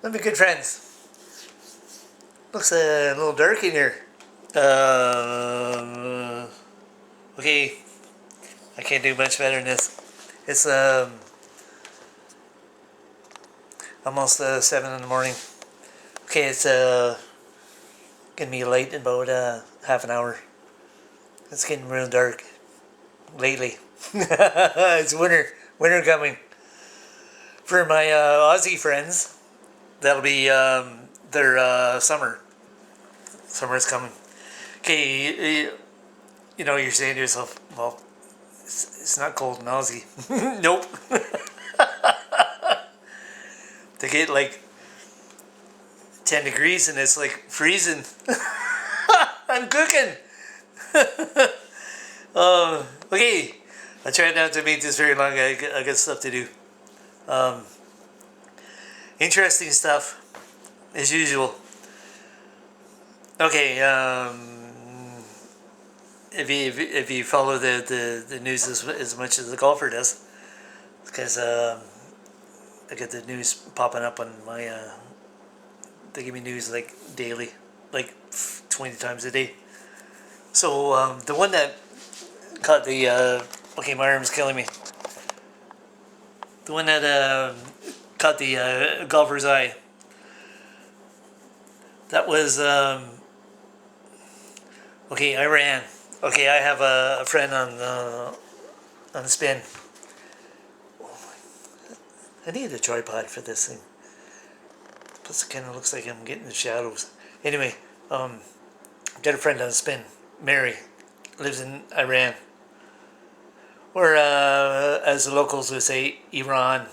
Let me good friends. Looks a little dark in here. Okay, I can't do much better than this. It's almost 7 in the morning. Okay, it's gonna be light in about half an hour. It's getting real dark lately. It's winter coming. For my Aussie friends, that'll be their summer. Summer's coming. Okay, you're saying to yourself, well, it's not cold in Aussie. Nope. They get like 10 degrees and it's like freezing. I'm cooking. Okay, I try not to make this very long. I got stuff to do. Interesting stuff, as usual. Okay, if you follow the news as much as the golfer does, because I get the news popping up on my. They give me news like daily, like 20 times a day. So the one that caught the okay, my arm's killing me. The one that caught the golfer's eye. That was okay. Iran. Okay, I have a friend on spin. I need a tripod for this thing. Plus, it kind of looks like I'm getting the shadows. Anyway, got a friend on spin. Mary lives in Iran, or as the locals would say, Iran.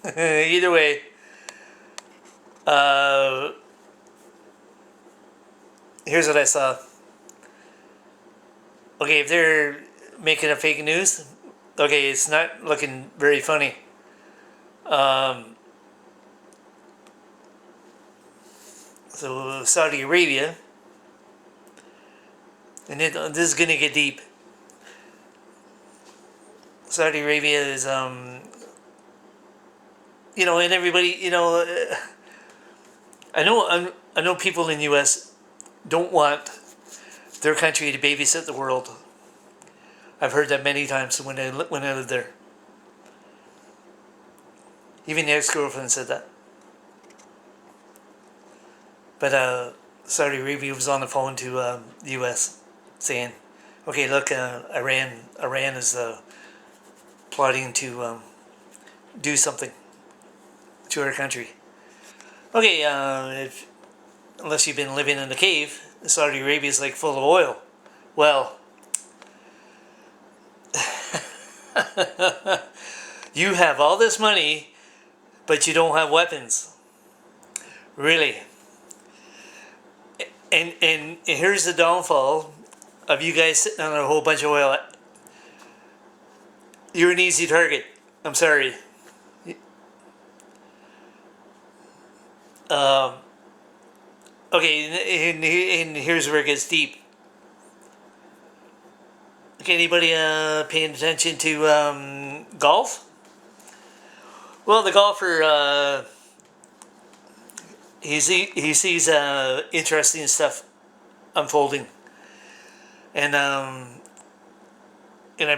Either way, here's what I saw. Okay, if they're making a fake news, okay, it's not looking very funny. So Saudi Arabia, and this is gonna get deep. Saudi Arabia is, and everybody, I know people in the U.S. don't want their country to babysit the world. I've heard that many times when I lived there. Even the ex-girlfriend said that. But Saudi Arabia was on the phone to the U.S. saying, "Okay, look, Iran is plotting to do something to our country." Okay, unless you've been living in a cave, Saudi Arabia is like full of oil. Well, you have all this money, but you don't have weapons. Really. And here's the downfall of you guys sitting on a whole bunch of oil. You're an easy target. I'm sorry. Okay, and here's where it gets deep. Okay, anybody paying attention to golf? Well, the golfer, he sees interesting stuff unfolding, and I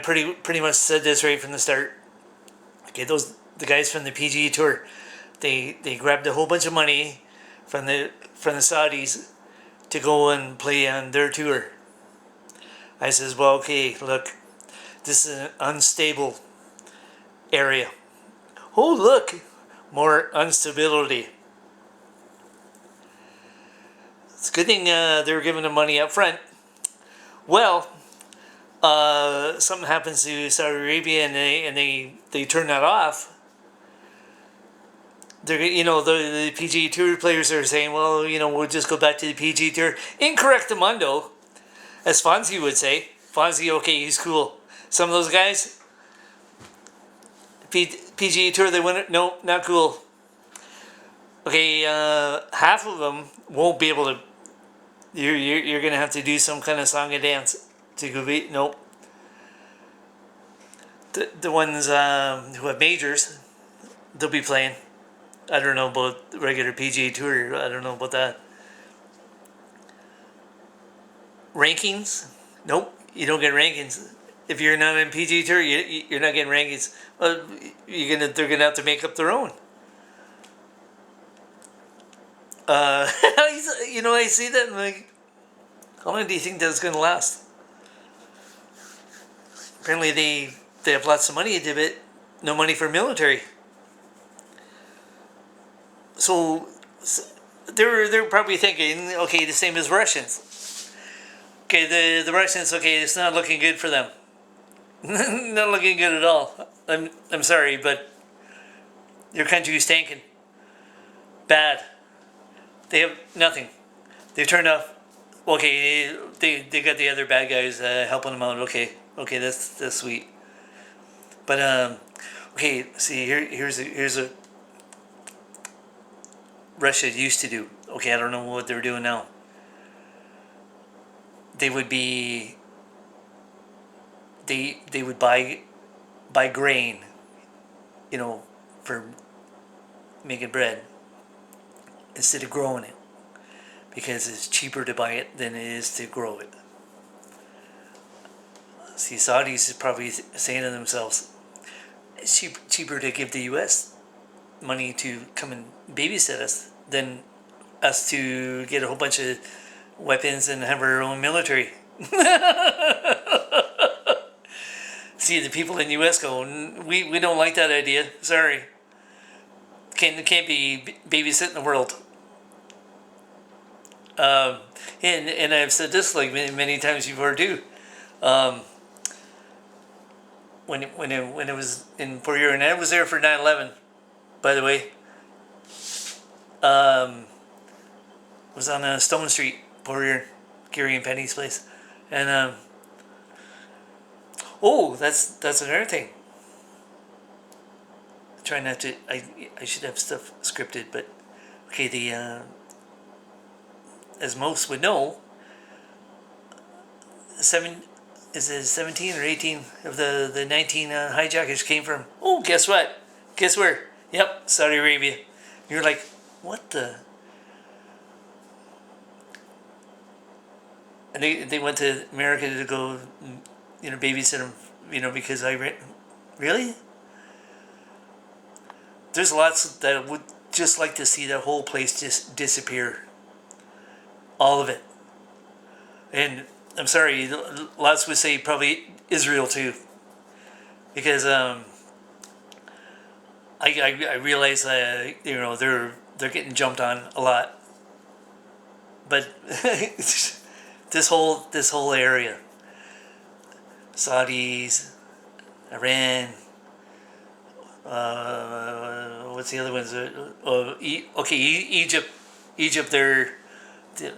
pretty much said this right from the start. Okay, the guys from the PGA Tour, they grabbed a whole bunch of money from the Saudis to go and play on their tour. I says, well, okay, look, this is an unstable area. Oh, look, more instability. It's a good thing they were giving them money up front. Well, something happens to Saudi Arabia and they turn that off. They're, the PGA Tour players are saying, well, we'll just go back to the PGA Tour. Incorrectamundo, as Fonzie would say. Fonzie, okay, he's cool. Some of those guys, PGA Tour, they win it. No, not cool. Okay, half of them won't be able to. You're gonna have to do some kind of song and dance to go beat. Nope. The ones who have majors, they'll be playing. I don't know about the regular PGA Tour. I don't know about that. Rankings? Nope, you don't get rankings. If you're not in PGA Tour, you're not getting rankings. Well, they're gonna have to make up their own. I see that and like, how long do you think that's gonna last? Apparently they have lots of money into it, no money for military. So they're probably thinking, okay, the same as Russians. Okay, the Russians, okay, it's not looking good for them. Not looking good at all. I'm sorry, but your country is tanking. Bad. They have nothing. They've turned off. Okay, they got the other bad guys helping them out. Okay, that's sweet. But okay, see here's a Russia used to do. Okay, I don't know what they're doing now. They would be they would buy grain, for making bread instead of growing it, because it's cheaper to buy it than it is to grow it. See, Saudis is probably saying to themselves, it's cheaper to give the U.S. money to come and babysit us than us to get a whole bunch of weapons and have our own military. See, the people in the U.S. go, we don't like that idea. Sorry, can't be babysitting the world. And I've said this like many times before too. When it was in Port and I was there for 9/11, by the way. Was on Stone Street, Port Gary and Penny's place, and oh, that's another thing. Try not to. I should have stuff scripted, but okay. The as most would know, is it 17 or 18 of the 19 hijackers came from. Oh, guess what? Guess where? Yep, Saudi Arabia. You're like, what the? And they went to America to go, babysit them, because really? There's lots that would just like to see that whole place just disappear. All of it. And I'm sorry, lots would say probably Israel too. Because I realize they're getting jumped on a lot. But this whole area, Saudis, Iran, what's the other ones? Egypt.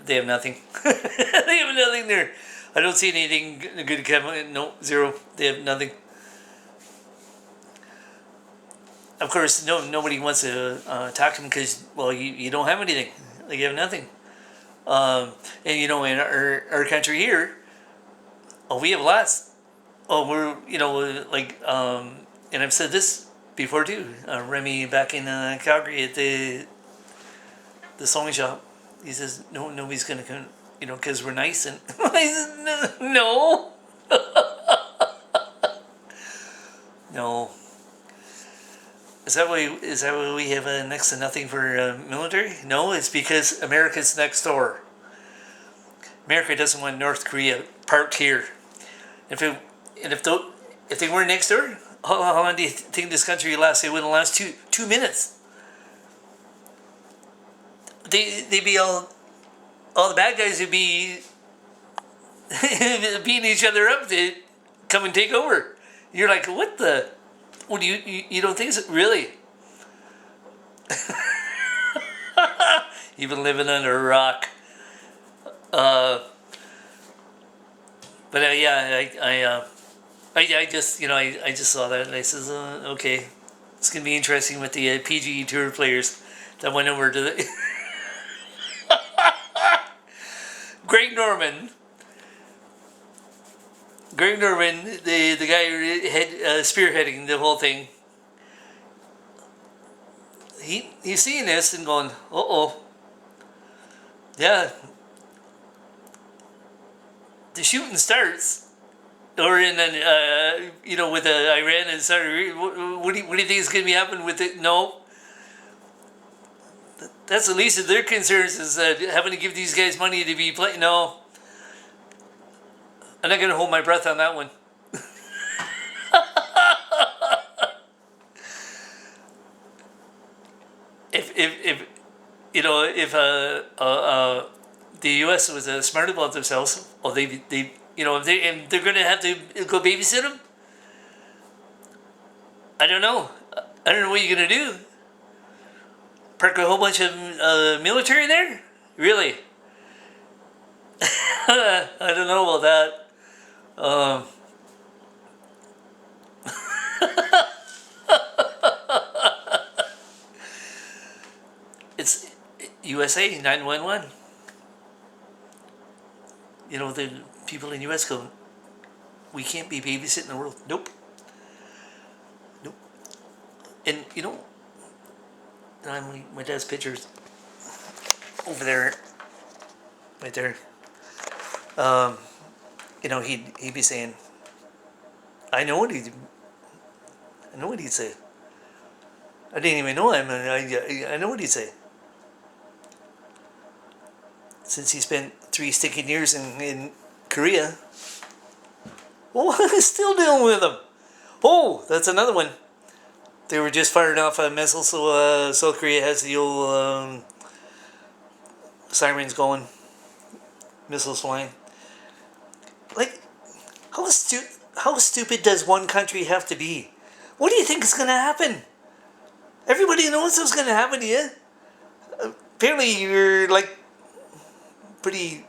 They have nothing. They have nothing there. I don't see anything good coming. No, zero. They have nothing. Of course, nobody wants to talk to them because, well, you don't have anything. Like, you have nothing. And in our country here, oh, we have lots. Oh, we're and I've said this before too. Remy back in Calgary at the sewing shop. He says nobody's gonna come, because we're nice, and I said no. No. Is that why we have next to nothing for military? No, it's because America's next door. America doesn't want North Korea parked here. If they were next door, how long do you think this country would last? It wouldn't last 2 minutes. They'd be all the bad guys would be beating each other up to come and take over. You're like, what the? What do you don't think so? Really? You've been living under a rock. But yeah, I just I just saw that and I says, okay, it's gonna be interesting with the PGA Tour players that went over to the Greg Norman, the guy who spearheading the whole thing. he's seeing this and going, uh-oh, yeah, the shooting starts, or in with Iran and Saudi. What do you think is going to be happening with it? No, that's the least of their concerns is having to give these guys money to be playing. No, I'm not going to hold my breath on that one. If the U.S. was smart about themselves, or they if they're going to have to go babysit them, I don't know. I don't know what you're going to do. Park a whole bunch of military there? Really? I don't know about that. Um, it's USA 911. The people in US go, we can't be babysitting the world. Nope. Nope. And my dad's pictures over there, right there. He'd be saying, I know what he'd say. I didn't even know him, and I know what he'd say. Since he spent 3 sticking years in Korea, well, I'm still dealing with him. Oh, that's another one. They were just firing off a missile, so South Korea has the old sirens going, missiles flying. Like, how stupid does one country have to be? What do you think is going to happen? Everybody knows what's going to happen to you. Apparently, you're like pretty,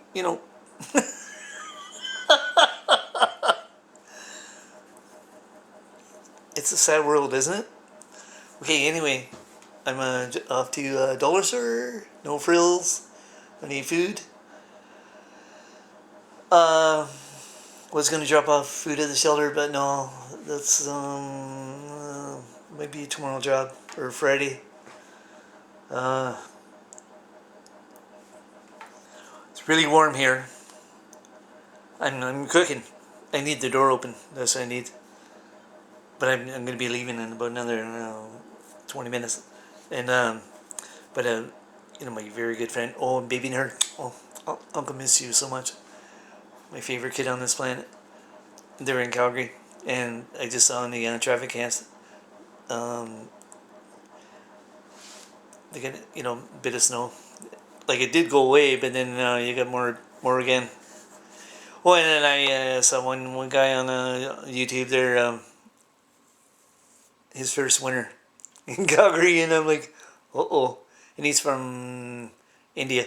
It's a sad world, isn't it? Okay, anyway, I'm off to Dollar Store. No frills. I need food. Was gonna drop off food at the shelter, but no, that's maybe a tomorrow job or Friday. It's really warm here. I'm cooking. I need the door open. That's what I need. But I'm gonna be leaving in about another 20 minutes, and my very good friend. Oh, baby nerd. Oh, Uncle miss you so much. My favorite kid on this planet. They were in Calgary, and I just saw in the traffic cast. They got a bit of snow. Like it did go away, but then you got more again. Oh, and then I saw one guy on YouTube there. His first winter in Calgary, and I'm like, uh-oh. And he's from India.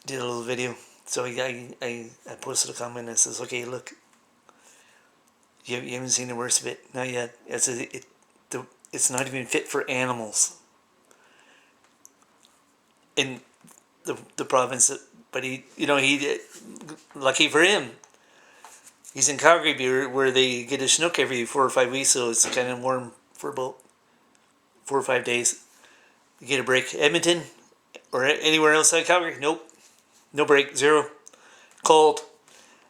Did a little video. So I posted a comment that says, okay, look, you haven't seen the worst of it. Not yet. It's not even fit for animals. In the province, but he lucky for him, he's in Calgary where they get a Chinook every 4 or 5 weeks, so it's kind of warm for about 4 or 5 days. You get a break. Edmonton or anywhere outside Calgary, nope, no break, zero, cold,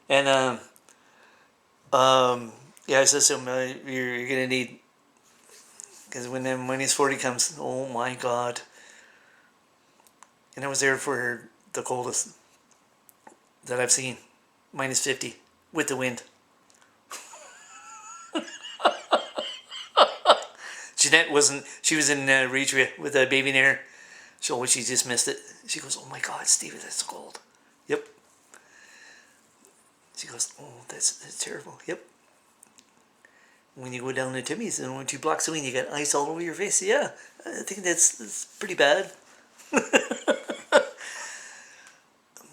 and yeah, I said to him, you're gonna need, because when his 40 comes, oh my God. And I was there for the coldest that I've seen, -50 with the wind. Jeanette wasn't. She was in Retria with a baby in her. So she just missed it. She goes, "Oh my God, Stevie, that's cold." Yep. She goes, "Oh, that's terrible." Yep. When you go down to Timmy's and only 2 blocks away, and you got ice all over your face. Yeah, I think that's pretty bad.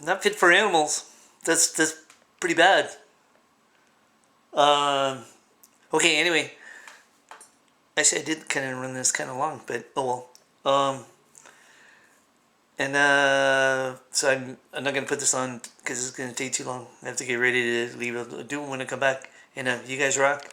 Not fit for animals. That's pretty bad. Okay. Anyway, actually, I did kind of run this kind of long, but oh well. So I'm not gonna put this on because it's gonna take too long. I have to get ready to leave. I'll do it when I come back. And you guys rock.